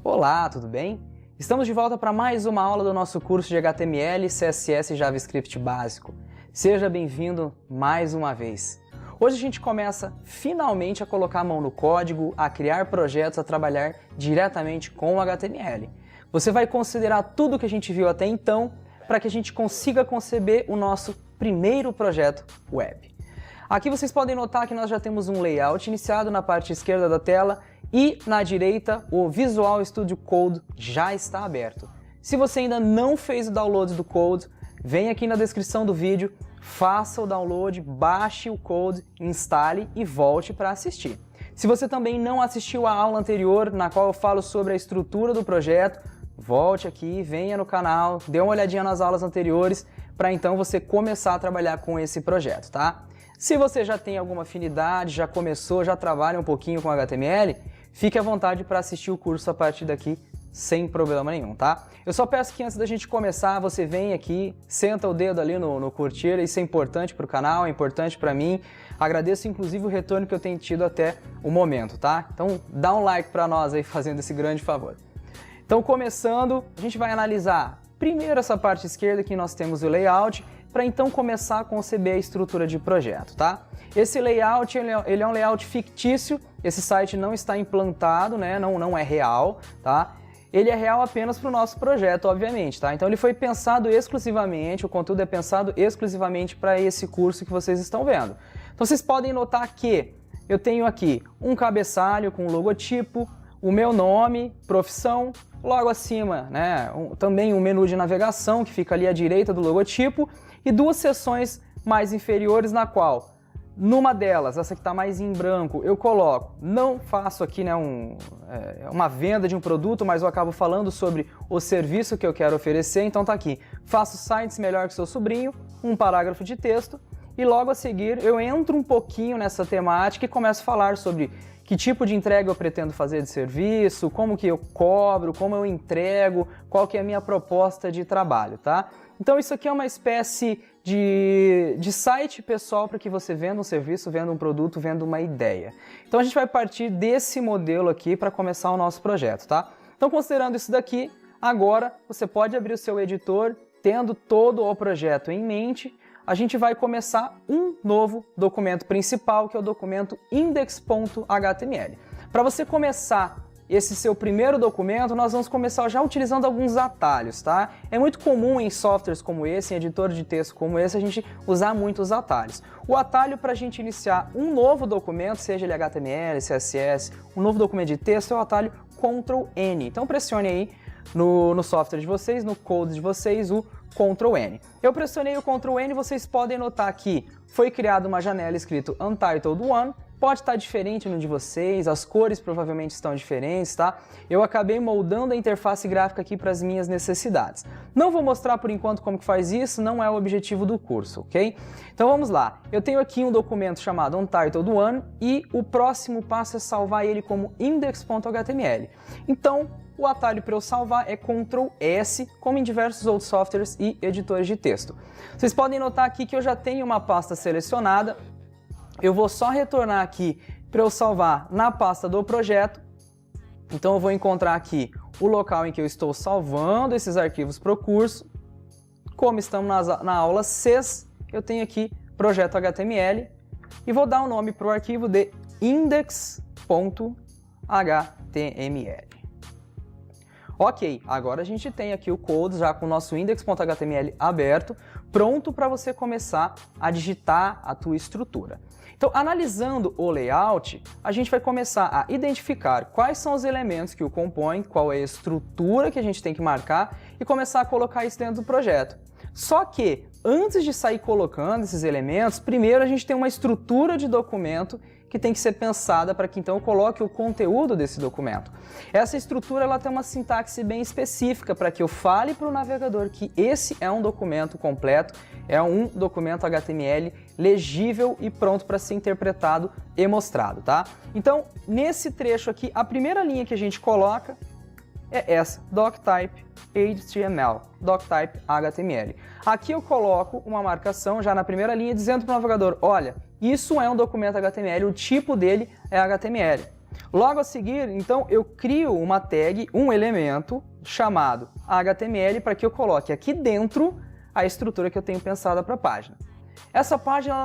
Olá, tudo bem? Estamos de volta para mais uma aula do nosso curso de HTML, CSS e JavaScript básico. Seja bem-vindo mais uma vez. Hoje a gente começa finalmente a colocar a mão no código, a criar projetos, a trabalhar diretamente com o HTML. Você vai considerar tudo que a gente viu até então para que a gente consiga conceber o nosso primeiro projeto web. Aqui vocês podem notar que nós já temos um layout iniciado na parte esquerda da tela e na direita o Visual Studio Code já está aberto. Se você ainda não fez o download do code, vem aqui na descrição do vídeo, faça o download, baixe o code, instale e volte para assistir. Se você também não assistiu a aula anterior, na qual eu falo sobre a estrutura do projeto, volte aqui, venha no canal, dê uma olhadinha nas aulas anteriores, para então você começar a trabalhar com esse projeto, tá? Se você já tem alguma afinidade, já começou, já trabalha um pouquinho com HTML, fique à vontade para assistir o curso a partir daqui sem problema nenhum, tá? Eu só peço que antes da gente começar, você venha aqui, senta o dedo ali no curtir, isso é importante para o canal, é importante para mim. Agradeço inclusive o retorno que eu tenho tido até o momento, tá? Então dá um like para nós aí fazendo esse grande favor. Então começando, a gente vai analisar primeiro essa parte esquerda que nós temos o layout, para então começar a conceber a estrutura de projeto, tá? Esse layout, ele é um layout fictício, esse site não está implantado, né? Não é real, tá? Ele é real apenas para o nosso projeto, obviamente, tá? Então ele foi pensado exclusivamente, o conteúdo é pensado exclusivamente para esse curso que vocês estão vendo. Então vocês podem notar que eu tenho aqui um cabeçalho com o logotipo, o meu nome, profissão, logo acima, né, também um menu de navegação que fica ali à direita do logotipo e duas seções mais inferiores na qual, numa delas, essa que está mais em branco, eu coloco, não faço aqui né, uma venda de um produto, mas eu acabo falando sobre o serviço que eu quero oferecer, então tá aqui, faço sites melhor que seu sobrinho, um parágrafo de texto e logo a seguir eu entro um pouquinho nessa temática e começo a falar sobre que tipo de entrega eu pretendo fazer de serviço, como que eu cobro, como eu entrego, qual que é a minha proposta de trabalho, tá? Então isso aqui é uma espécie de site pessoal para que você venda um serviço, venda um produto, venda uma ideia. Então a gente vai partir desse modelo aqui para começar o nosso projeto, tá? Então considerando isso daqui, agora você pode abrir o seu editor, tendo todo o projeto em mente, a gente vai começar um novo documento principal, que é o documento index.html. Para você começar esse seu primeiro documento, nós vamos começar já utilizando alguns atalhos, tá? É muito comum em softwares como esse, em editor de texto como esse, a gente usar muitos atalhos. O atalho para a gente iniciar um novo documento, seja ele HTML, CSS, um novo documento de texto, é o atalho Ctrl+N. Então pressione aí no software de vocês, no code de vocês, o Ctrl+N. Eu pressionei o Ctrl+N, vocês podem notar que foi criada uma janela escrito Untitled One, pode estar diferente no de vocês, as cores provavelmente estão diferentes, tá? Eu acabei moldando a interface gráfica aqui para as minhas necessidades. Não vou mostrar por enquanto como que faz isso, não é o objetivo do curso, ok? Então vamos lá, eu tenho aqui um documento chamado Untitled One e o próximo passo é salvar ele como index.html. Então, o atalho para eu salvar é Ctrl+S, como em diversos outros softwares e editores de texto. Vocês podem notar aqui que eu já tenho uma pasta selecionada. Eu vou só retornar aqui para eu salvar na pasta do projeto. Então eu vou encontrar aqui o local em que eu estou salvando esses arquivos para o curso. Como estamos na aula 6, eu tenho aqui projeto HTML e vou dar um nome para o arquivo de index.html. Ok, agora a gente tem aqui o code já com o nosso index.html aberto, pronto para você começar a digitar a tua estrutura. Então, analisando o layout, a gente vai começar a identificar quais são os elementos que o compõem, qual é a estrutura que a gente tem que marcar e começar a colocar isso dentro do projeto. Só que, antes de sair colocando esses elementos, primeiro a gente tem uma estrutura de documento que tem que ser pensada para que então eu coloque o conteúdo desse documento. Essa estrutura ela tem uma sintaxe bem específica para que eu fale para o navegador que esse é um documento completo, é um documento HTML legível e pronto para ser interpretado e mostrado, tá? Então, nesse trecho aqui, a primeira linha que a gente coloca é essa, doctype HTML, doctype HTML. Aqui eu coloco uma marcação já na primeira linha dizendo para o navegador, olha, isso é um documento HTML, o tipo dele é HTML. Logo a seguir, então, eu crio uma tag, um elemento chamado HTML para que eu coloque aqui dentro a estrutura que eu tenho pensada para a página. Essa página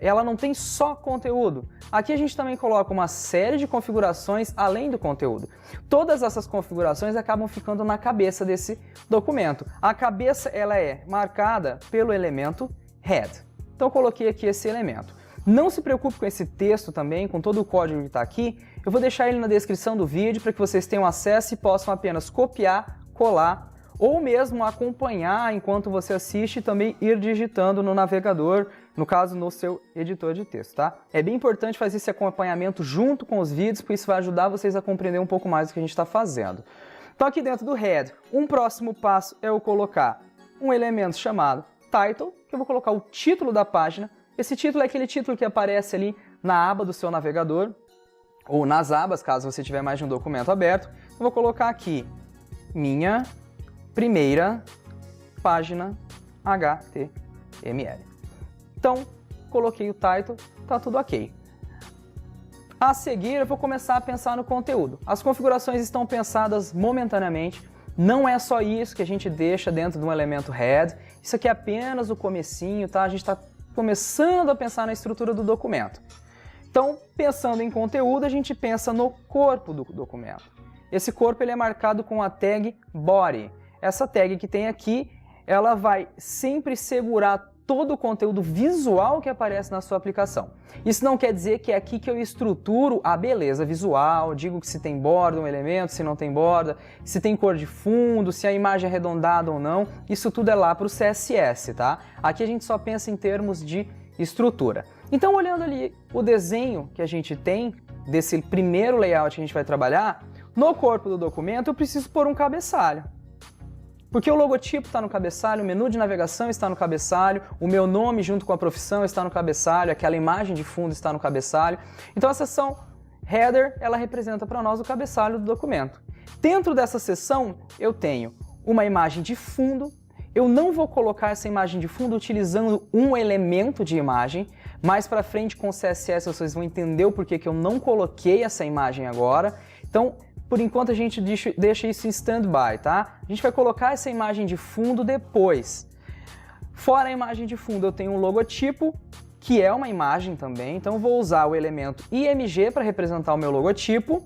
ela não tem só conteúdo. Aqui a gente também coloca uma série de configurações além do conteúdo. Todas essas configurações acabam ficando na cabeça desse documento. A cabeça ela é marcada pelo elemento head. Então eu coloquei aqui esse elemento. Não se preocupe com esse texto também, com todo o código que está aqui. Eu vou deixar ele na descrição do vídeo para que vocês tenham acesso e possam apenas copiar, colar ou mesmo acompanhar enquanto você assiste e também ir digitando no navegador, no caso no seu editor de texto, tá? É bem importante fazer esse acompanhamento junto com os vídeos, porque isso vai ajudar vocês a compreender um pouco mais do que a gente está fazendo. Então aqui dentro do head, um próximo passo é eu colocar um elemento chamado title, que eu vou colocar o título da página. Esse título é aquele título que aparece ali na aba do seu navegador, ou nas abas, caso você tiver mais de um documento aberto. Eu vou colocar aqui, minha primeira página HTML. Então, coloquei o title, tá tudo ok. A seguir, eu vou começar a pensar no conteúdo. As configurações estão pensadas momentaneamente. Não é só isso que a gente deixa dentro de um elemento head. Isso aqui é apenas o comecinho, tá? A gente está começando a pensar na estrutura do documento. Então, pensando em conteúdo, a gente pensa no corpo do documento. Esse corpo ele é marcado com a tag body. Essa tag que tem aqui, ela vai sempre segurar todo o conteúdo visual que aparece na sua aplicação. Isso não quer dizer que é aqui que eu estruturo a beleza visual, digo que se tem borda um elemento, se não tem borda, se tem cor de fundo, se a imagem é arredondada ou não, isso tudo é lá para o CSS, tá? Aqui a gente só pensa em termos de estrutura. Então, olhando ali o desenho que a gente tem, desse primeiro layout que a gente vai trabalhar, no corpo do documento eu preciso pôr um cabeçalho. Porque o logotipo está no cabeçalho, o menu de navegação está no cabeçalho, o meu nome junto com a profissão está no cabeçalho, aquela imagem de fundo está no cabeçalho. Então a seção header, ela representa para nós o cabeçalho do documento. Dentro dessa seção eu tenho uma imagem de fundo. Eu não vou colocar essa imagem de fundo utilizando um elemento de imagem. Mais para frente com o CSS vocês vão entender o porquê que eu não coloquei essa imagem agora. Então, por enquanto a gente deixa isso em stand-by, tá? A gente vai colocar essa imagem de fundo depois. Fora a imagem de fundo, eu tenho um logotipo, que é uma imagem também, então eu vou usar o elemento IMG para representar o meu logotipo.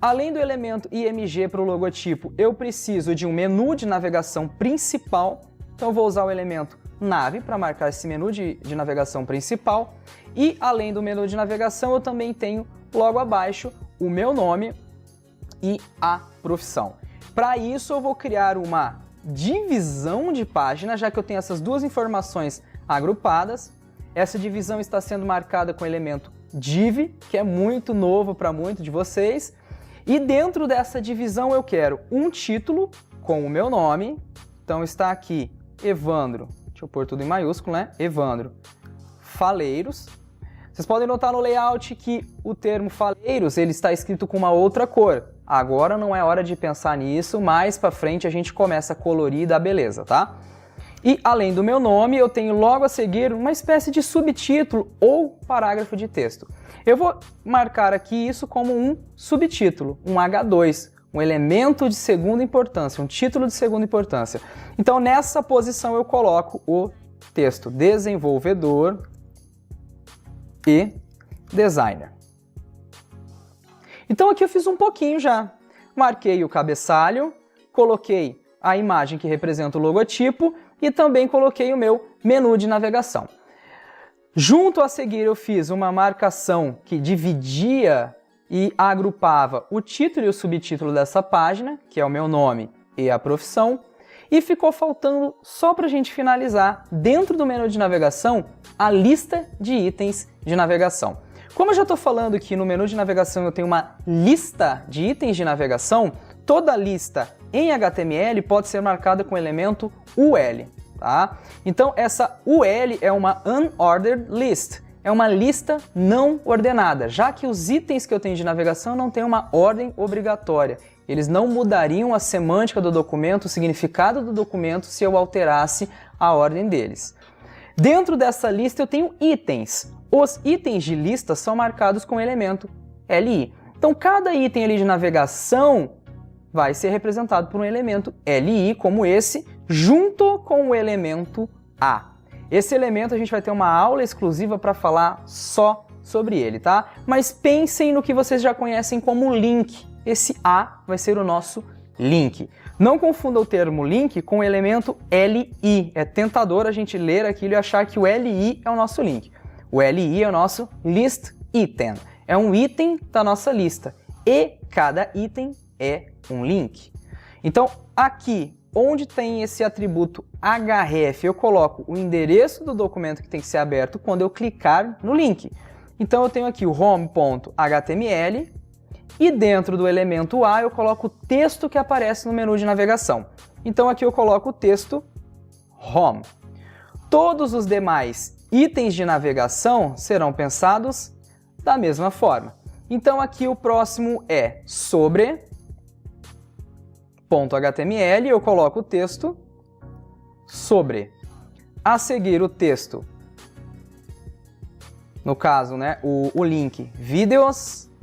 Além do elemento IMG para o logotipo, eu preciso de um menu de navegação principal, então eu vou usar o elemento Nav para marcar esse menu de navegação principal. E além do menu de navegação, eu também tenho logo abaixo o meu nome e a profissão. Para isso eu vou criar uma divisão de página, já que eu tenho essas duas informações agrupadas. Essa divisão está sendo marcada com o elemento div, que é muito novo para muitos de vocês. E dentro dessa divisão eu quero um título com o meu nome. Então está aqui Evandro, deixa eu pôr tudo em maiúsculo, né? Evandro Faleiros. Vocês podem notar no layout que o termo Faleiros ele está escrito com uma outra cor. Agora não é hora de pensar nisso, mais para frente a gente começa a colorir e dar beleza, tá? E além do meu nome, eu tenho logo a seguir uma espécie de subtítulo ou parágrafo de texto. Eu vou marcar aqui isso como um subtítulo, um H2, um elemento de segunda importância, um título de segunda importância. Então nessa posição eu coloco o texto desenvolvedor e designer. Então aqui eu fiz um pouquinho já. Marquei o cabeçalho, coloquei a imagem que representa o logotipo e também coloquei o meu menu de navegação. Junto a seguir eu fiz uma marcação que dividia e agrupava o título e o subtítulo dessa página, que é o meu nome e a profissão, e ficou faltando só para a gente finalizar, dentro do menu de navegação, a lista de itens de navegação. Como eu já estou falando que no menu de navegação eu tenho uma lista de itens de navegação, toda lista em HTML pode ser marcada com o elemento UL. Tá? Então essa UL é uma Unordered List, é uma lista não ordenada, já que os itens que eu tenho de navegação não têm uma ordem obrigatória. Eles não mudariam a semântica do documento, o significado do documento, se eu alterasse a ordem deles. Dentro dessa lista eu tenho itens. Os itens de lista são marcados com o elemento LI. Então, cada item ali de navegação vai ser representado por um elemento LI, como esse, junto com o elemento A. Esse elemento a gente vai ter uma aula exclusiva para falar só sobre ele, tá? Mas pensem no que vocês já conhecem como link. Esse A vai ser o nosso link. Não confunda o termo link com o elemento LI. É tentador a gente ler aquilo e achar que o LI é o nosso link. O LI é o nosso list item. É um item da nossa lista. E cada item é um link. Então, aqui, onde tem esse atributo href, eu coloco o endereço do documento que tem que ser aberto quando eu clicar no link. Então, eu tenho aqui o home.html e dentro do elemento A eu coloco o texto que aparece no menu de navegação. Então, aqui eu coloco o texto home. Todos os demais itens de navegação serão pensados da mesma forma. Então, aqui o próximo é sobre .html, eu coloco o texto sobre. A seguir o texto, no caso, né, o link videos.html.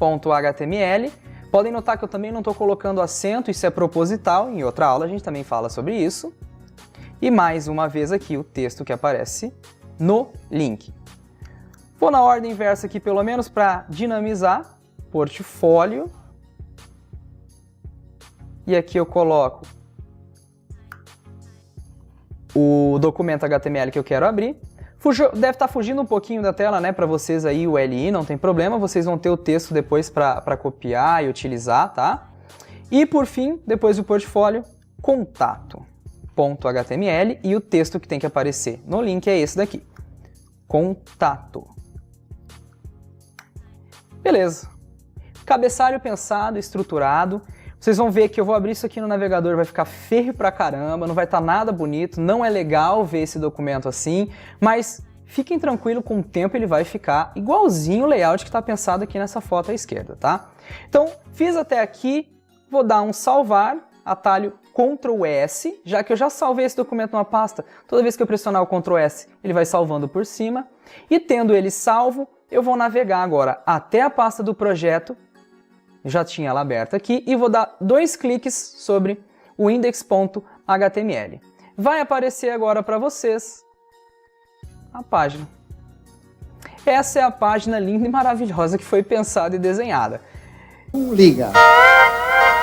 Podem notar que eu também não estou colocando acento, isso é proposital, em outra aula a gente também fala sobre isso. E mais uma vez aqui o texto que aparece no link. Vou na ordem inversa aqui pelo menos para dinamizar, portfólio. E aqui eu coloco o documento HTML que eu quero abrir. Deve estar fugindo um pouquinho da tela, né, para vocês aí o LI, não tem problema, vocês vão ter o texto depois para copiar e utilizar, tá? E por fim, depois do portfólio, contato.html e o texto que tem que aparecer no link é esse daqui, contato. Beleza. Cabeçalho pensado, estruturado. Vocês vão ver que eu vou abrir isso aqui no navegador, vai ficar feio pra caramba, não vai estar nada bonito, não é legal ver esse documento assim, mas fiquem tranquilos, com o tempo ele vai ficar igualzinho o layout que está pensado aqui nessa foto à esquerda, tá? Então, fiz até aqui, vou dar um salvar, atalho Ctrl S, já que eu já salvei esse documento numa pasta, toda vez que eu pressionar o Ctrl S, ele vai salvando por cima, e tendo ele salvo, eu vou navegar agora até a pasta do projeto, já tinha ela aberta aqui, e vou dar 2 cliques sobre o index.html. Vai aparecer agora para vocês a página. Essa é a página linda e maravilhosa que foi pensada e desenhada. Liga.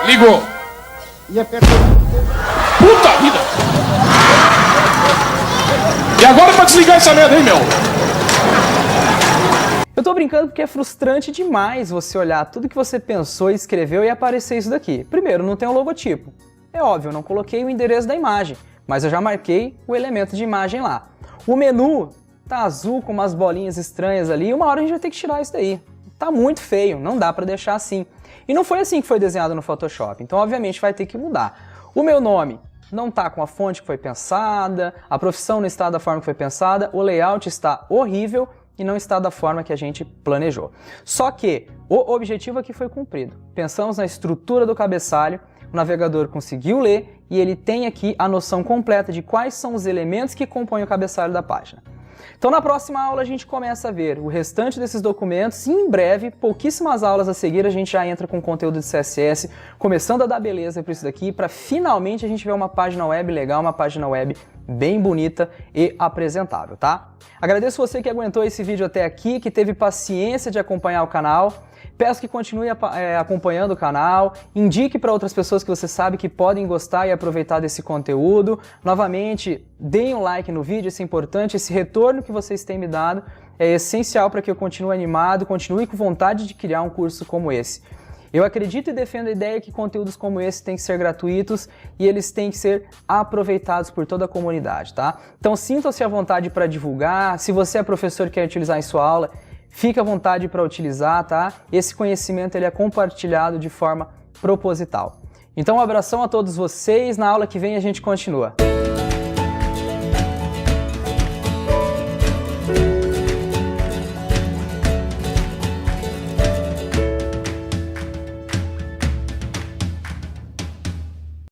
Ligou. E aperta. Puta vida! E agora pra desligar essa merda, hein, meu? Eu tô brincando porque é frustrante demais você olhar tudo que você pensou e escreveu e aparecer isso daqui. Primeiro, não tem um logotipo. É óbvio, eu não coloquei o endereço da imagem, mas eu já marquei o elemento de imagem lá. O menu tá azul com umas bolinhas estranhas ali e uma hora a gente vai ter que tirar isso daí. Tá muito feio, não dá pra deixar assim. E não foi assim que foi desenhado no Photoshop, então obviamente vai ter que mudar. O meu nome não tá com a fonte que foi pensada, a profissão não está da forma que foi pensada, o layout está horrível, e não está da forma que a gente planejou. Só que o objetivo aqui foi cumprido. Pensamos na estrutura do cabeçalho, o navegador conseguiu ler e ele tem aqui a noção completa de quais são os elementos que compõem o cabeçalho da página. Então na próxima aula a gente começa a ver o restante desses documentos e em breve, pouquíssimas aulas a seguir, a gente já entra com conteúdo de CSS, começando a dar beleza para isso daqui, para finalmente a gente ver uma página web legal, uma página web bem bonita e apresentável, tá? Agradeço você que aguentou esse vídeo até aqui, que teve paciência de acompanhar o canal. Peço que continue acompanhando o canal, indique para outras pessoas que você sabe que podem gostar e aproveitar desse conteúdo. Novamente, deem um like no vídeo, isso é importante, esse retorno que vocês têm me dado é essencial para que eu continue animado, continue com vontade de criar um curso como esse. Eu acredito e defendo a ideia que conteúdos como esse têm que ser gratuitos e eles têm que ser aproveitados por toda a comunidade, tá? Então sintam-se à vontade para divulgar, se você é professor e quer utilizar em sua aula, fique à vontade para utilizar, tá? Esse conhecimento ele é compartilhado de forma proposital. Então um abração a todos vocês, na aula que vem a gente continua.